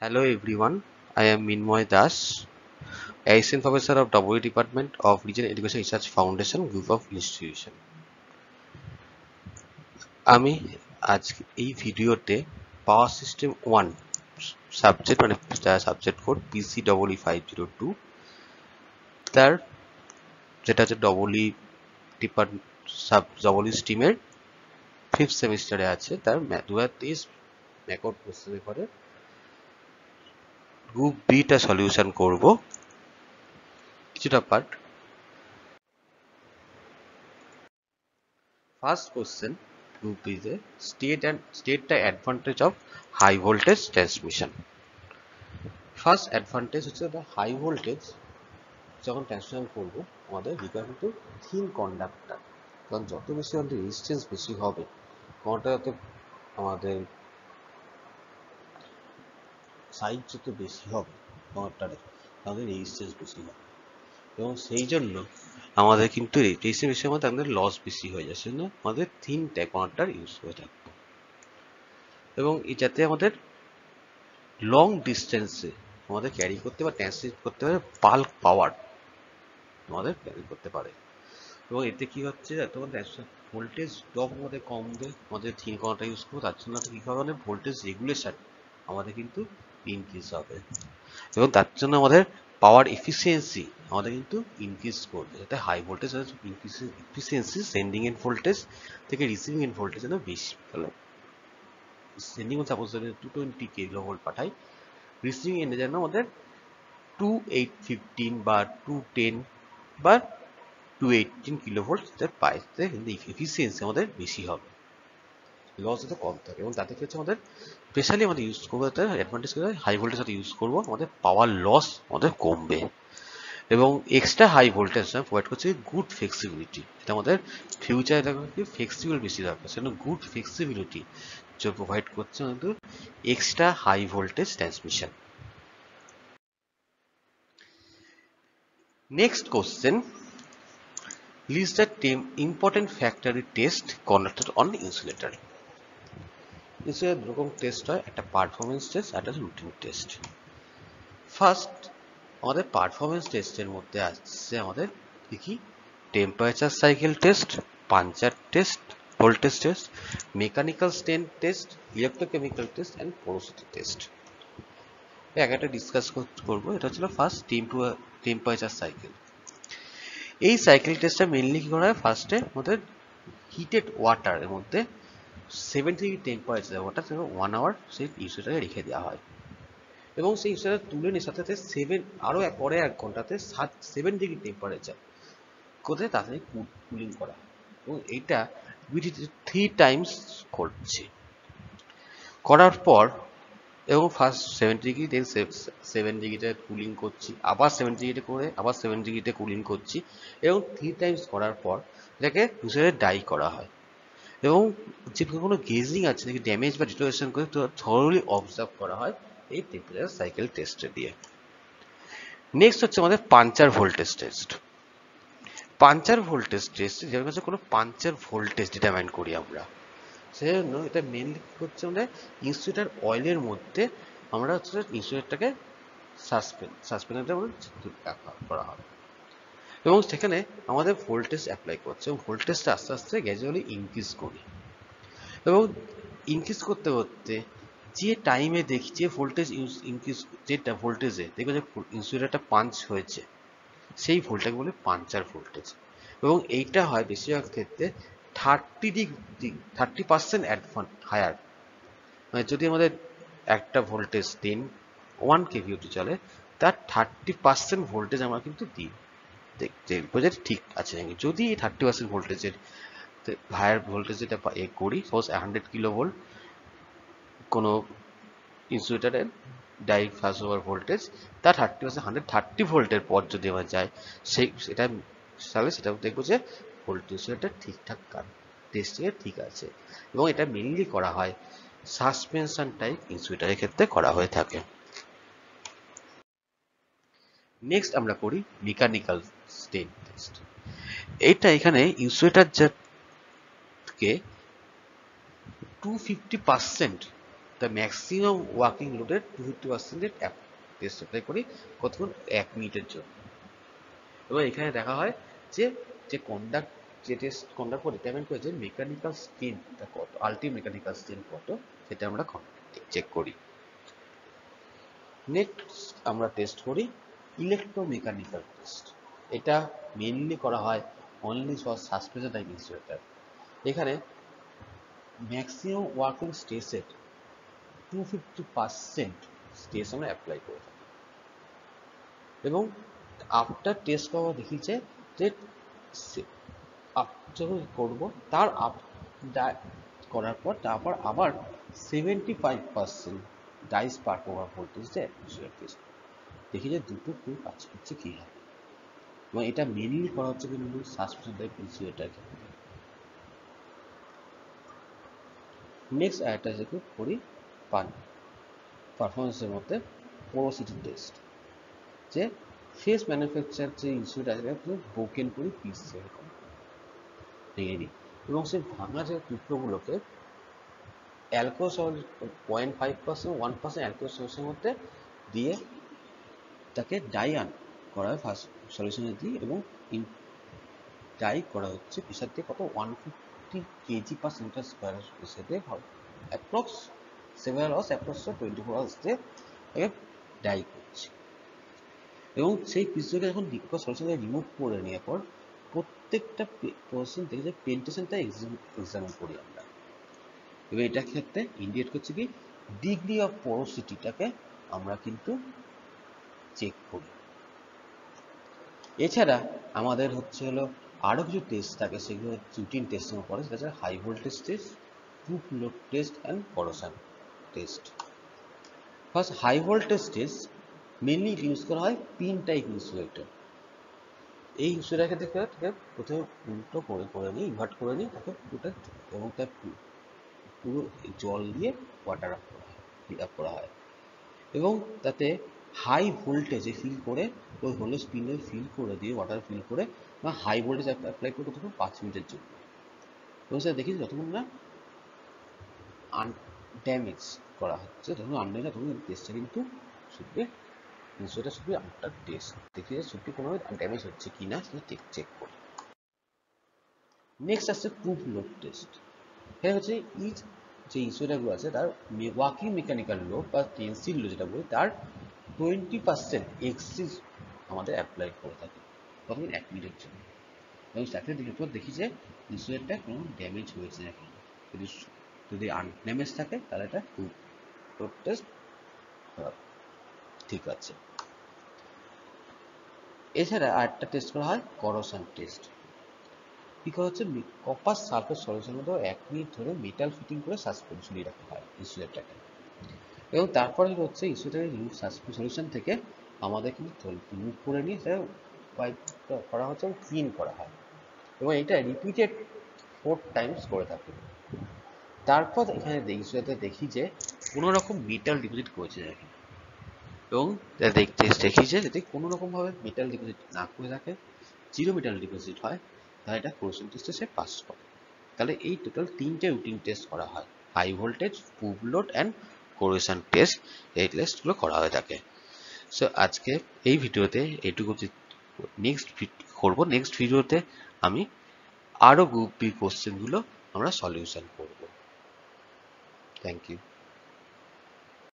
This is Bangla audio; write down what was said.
Hello everyone, I am Minmoy Das, Assistant Professor of W Department of Regional Education Research Foundation Group of Institution. আমি আজ এই ভিডিওতে power system 1 subject subject code PCEE 502 তার যেটা হচ্ছে ডবল স্ট্রিমের 5th সেমিস্টারে আছে তার 2023 ম্যাকআউট কোশ্চেন পেপারে গ্রুপ বি টা সলিউশন করব কিছুটা part. First question group is a state the advantage of high voltage transmission. First advantage হচ্ছে the high voltage যখন ট্রান্সমিশন করব আমাদের রিকোয়ার কিন্তু থিন কন্ডাক্টর, কারণ যত বেশি আমাদের রেজিস্ট্যান্স বেশি হবে কন্ডাক্টর যত আমাদের সাইজ যত বেশি হবে কন্ডাক্টরে আমাদের রেজিস্ট্যান্স বেশি হবে এবং সেই জন্য আমাদের কিন্তু রেজিস্ট্যান্স বেশি আমাদের লস বেশি হয়ে যায়, সেজন্য আমাদের থিন কন্ডাক্টর ইউজ করে থাকবে এবং যাতে আমাদের লং ডিস্টেন্সে আমাদের ক্যারি করতে বা ট্রান্সমিট করতে পারে বাল্ক পাওয়ার আমাদের ক্যারি করতে পারে এবং এতে কি হচ্ছে এত ভোল্টেজ ড্রপ আমাদের কম দেয়, আমাদের থিন কন্ডাক্টর ইউজ করবো তার জন্য কি হবে আমাদের ভোল্টেজ রেগুলেশন আমাদের কিন্তু ইনক্রিজ হবে এবং তার জন্য আমাদের পাওয়ার এফিসিয়েন্সি আমাদের কিন্তু ইনক্রিজ করবে, যাতে high voltage efficiency sending end voltage থেকে রিসিভিং এন্ড ভোল্টেজ যেন বেশি ফেলে। সেন্ডিং সাপোজ যদি 220 কিলোভোল্ট পাঠাই, রিসিভিং এন্ডে যেন আমাদের 2815 বা 210 বা 218 কিলোভোল্ট পাই, কিন্তু এফিসিয়েন্সি আমাদের বেশি হবে, লস যাতে কম থাকে এবং তাতে কি হচ্ছে আমাদের স্পেশালি আমাদের ইউজ করবো যাতে অ্যাডভান্টেজ করে হাই ভোল্টেজ সাথে ইউজ করবো আমাদের পাওয়ার লস আমাদের কমবে এবং এক্সট্রা হাই ভোল্টেজ প্রোভাইড করছে গুড ফ্লেক্সিবিলিটি, এটা আমাদের ফিউচারে দেখবে ফ্লেক্সিবল বেশি দরকার, সেজন্য গুড ফ্লেক্সিবিলিটি যে প্রোভাইড করছে আমাদের extra high voltage transmission. Next question, list the important factory test conducted on insulator. Insulator দুরকম টেস্ট হয়, একটা পারফরমেন্স টেস্ট আর একটা রুটিন টেস্ট। ফার্স্ট আমাদের পারফরমেন্স টেস্টের মধ্যে আসছে আমাদের কি temperature cycle test, puncture test, voltage test, mechanical strength test, electrochemical test and porosity test. এক একটা ডিসকাস করবো। এটা ছিল ফার্স্ট টেম্পারেচার সাইকেল। এই সাইকেল টেস্টটা মেনলি কি করা হয়, ফার্স্টে আমাদের হিটেড ওয়াটারের মধ্যে 70 ডিগ্রি টেম্পারেচার ওয়াটার 1 আওয়ার সেই ইনসুলেটারে রেখে দেওয়া হয় এবং সেই ইনসুলেটার তুলে নিয়ে সাথে সাথে আরও পরে 1 ঘন্টাতে 7 ডিগ্রি টেম্পারেচার করে তাড়াতাড়ি কুলিং করা এবং এইটা 3 টাইমস করছি করার পর এবং ফার্স্ট 70 ডিগ্রি দেন 7 ডিগ্রিতে কুলিং করছি, আবার 70 ডিগ্রিতে করে আবার 7 ডিগ্রিতে কুলিং করছি এবং 3 টাইমস করার পর এটাকে ইনসুলেটারে ডাই করা হয় এবং যে কোনো গেজিং আছে নাকি ড্যামেজ বা ডিটোরেশন করে থরলি অবজার্ভ করা হয় এই টেম্পারেচার সাইকেল টেস্টে দিয়ে। নেক্সট হচ্ছে আমাদের puncture voltage test. Puncture voltage test যেমন হচ্ছে কোনো পাঞ্চার ভোল্টেজ ডিটারমাইন করি আমরা, সেই জন্য এটা মেনলি হচ্ছে আমাদের ইনসুলেটার অয়েলের মধ্যে আমরা হচ্ছে ইনসুলেটারটাকে সাসপেন্ডারটা করা হয় এবং সেখানে আমাদের ভোল্টেজ অ্যাপ্লাই করছে এবং ভোল্টেজটা আস্তে আস্তে গ্র্যাজুয়ালি ইনক্রিজ করি এবং ইনক্রিজ করতে করতে যে টাইমে দেখি যে ভোল্টেজ ইনক্রিজ যেটা ভোল্টেজে দেখবে যে ইনসুলেটারটা পাঞ্চ হয়েছে সেই ভোল্টটাকে বলে পাঞ্চার ভোল্টেজ এবং এইটা হয় বেশিরভাগ ক্ষেত্রে 30% হায়ার, মানে যদি আমাদের একটা ভোল্টেজ 1 কেভিওটি চলে তার 30% ভোল্টেজ আমরা কিন্তু দিই, দেখবো যে ঠিক আছে নাকি। যদি 30% ভোল্টেজের হায়ার ভোল্টেজ যেটা করি, সাপোজ 100 কিলোভোল্ট কোনো ইনসুলেটারের ডাইরেক্ট ফাস্ট ওভার ভোল্টেজ তার 30% 130 ভোল্টের পর যদি আমরা যাই সেটা তাহলে সেটা দেখবো যে ভোল্টেজটা ঠিকঠাক টেস্টিংয়ে ঠিক আছে এবং এটা মেনলি করা হয় সাসপেনশন টাইপ ইনসুলেটারের ক্ষেত্রে করা হয়ে থাকে। নেক্সট আমরা করি মেকানিক্যাল স্ট্রেন্থ টেস্ট। এইটা এখানে insulator K 250% the maximum working loaded 250% test apply করি কতক্ষণ 1 মিনিটের জন্য। এবার এখানে দেখা হয় যে যে টেস্ট কন্ডাক্ট করে ডিটারমাইন করে যে মেকানিক্যাল স্ট্রেনটা কত, আলটিমেট মেকানিক্যাল স্ট্রেন কত, সেটা আমরা চেক করি। নেক্সট আমরা টেস্ট করি ইলেকট্রোমেকানিক্যাল টেস্ট। এটা মেইনলি করা হয় only for suspension type insulator. এখানে ম্যাক্সিমাম ওয়ার্কিং স্ট্রেসের 250% স্ট্রেস আমরা অ্যাপ্লাই করে থাকি এবং আফটার টেস্ট করা দেখিয়েছে যে যখন করবো তার করার পর তারপর আবার 75% ডাইস পার ওভার ভোল্টেজ দেয় দেখি যে দুটো খুব কাজ করছে কি হয়। এবং এটা মেনলি করা হচ্ছে কিন্তু সাসপেনশন টাইপ ইনসুলেটর ক্ষেত্রে। নেক্সট আরেকটা যেটা করি পারফরমেন্সের মধ্যে পোরোসিটি টেস্ট, যে ফেস ম্যানুফ্যাকচার যে ইনসুলেটর আছে ব্রোকেন করি পিস এরকম ভেঙে দিই এবং সেই ভাঙা যে টুকরোগুলোকে অ্যালকোহল 0.5% 1% অ্যালকোহল সলিউশনের মধ্যে দিয়ে তাকে ডাই করা হয় ফার্স্ট সলিউশনে দিই এবং ডাই করা হচ্ছে প্রেসার দিয়ে কত 150 কেজি পার সেন্টিমিটার স্কোয়ার প্রেসার দিয়ে অ্যাপ্রক্স 7 আওয়ার্স অ্যাপ্রক্স 24 আওয়ার্স দিয়ে ডাই করছি এবং সেই পিসগুলোকে যখন লিকুইড সলিউশন দিয়ে রিমুভ করে নেওয়ার পর প্রত্যেকটা পোরশন থেকে যে পেন্টেশনটা এক্সামিন করি আমরা এবং এটার ক্ষেত্রে ইন্ডিকেট করছে কি ডিগ্রি অফ পোরোসিটিটাকে আমরা কিন্তু চেক করি। এছাড়া আমাদের হচ্ছে হলো আরও কিছু টেস্ট থাকে, সেগুলো রুটিন টেস্টের পরে, সেটা হচ্ছে high voltage test, proof load test and corrosion test. First high voltage test mainly use করা হয় পিন টাইপ ইনসুলেটর। এই ইনসুলেটর ক্ষেত্রে প্রথমে উল্টো করে নিই, ইনভার্ট করে নিই তাকে পুরোটা এবং তার পুরো জল দিয়ে ওয়াটার ফিল আপ করা হয় এবং তাতে হাই ভোল্টেজে ফিল করে ওই হোল স্পিনে ফিল করে দিয়ে ওয়াটার ফিল করে বা হাই ভোল্টেজ অ্যাপ্লাই করে তখন 5 মিনিটের জন্য এবং সেটা দেখি যতক্ষণ না আনড্যামেজ করা হচ্ছে তখন আনড্যামেজ তখন টেস্টটা কিন্তু শুধু ইনসুলেটর শুধু আফটার টেস্ট দেখি যে শুধু কোনোভাবে ড্যামেজ হচ্ছে কি না সেটা চেক করি। নেক্সট আসছে প্রুফ লোড টেস্ট। এটা হচ্ছে ইচ যে ইনসুলেটরগুলো আছে তার ওয়ার্কিং মেকানিক্যাল লোড বা টেনসিল লোড যেটা বলি তার 20% এক্সিস আমাদের অ্যাপ্লাই করে থাকি প্রথমে 1 মিনিটের জন্য এবং তাকে দেখি যে ইনসুলেটরটা কোনো ড্যামেজ হয়েছে নাকি। যদি আনড্যামেজ থাকে তাহলে এটা প্রুফ লোড টেস্ট ঠিক আছে। এছাড়া আরেকটা টেস্ট করা হয় করোশন টেস্ট। কি করা হচ্ছে কপার সালফেট সলিউশনের মধ্যে 1 মিনিট ধরে মেটাল ফিটিং করে সাসপেন্ড ঝুলিয়ে রাখা হয় ইনসুলেটরটাকে এবং তারপরে হচ্ছে ইনসুলেটরের রিমুভ সাসপেন্ড সলিউশন থেকে আমাদের কিন্তু রিমুভ করে নিয়ে সেটা ওয়াইপ করা হচ্ছে এবং ক্লিন করা হয় এবং এটা রিপিটেড 4 টাইমস করে থাকে। তারপর এখানে ইনসুলেটর দেখি যে কোনো রকম মেটাল ডিপোজিট করেছে নাকি এবং দেখি যে যদি কোনো রকমভাবে মেটাল ডিপোজিট না করে থাকে, 0 মেটাল ডিপোজিট হয়, তাহলে এটা করোশন টেস্টে সে পাস করে। তাহলে এই টোটাল 3টে রুটিন টেস্ট করা হয়, high voltage, proof load and corrosion test. এই টেস্টগুলো করা হয়ে থাকে। সো আজকে এই ভিডিওতে এইটুকু নেক্সট করবো। নেক্সট ভিডিওতে আমি আরও গ্রুপ বি কোশ্চেনগুলো আমরা সলিউশন করব। Thank you.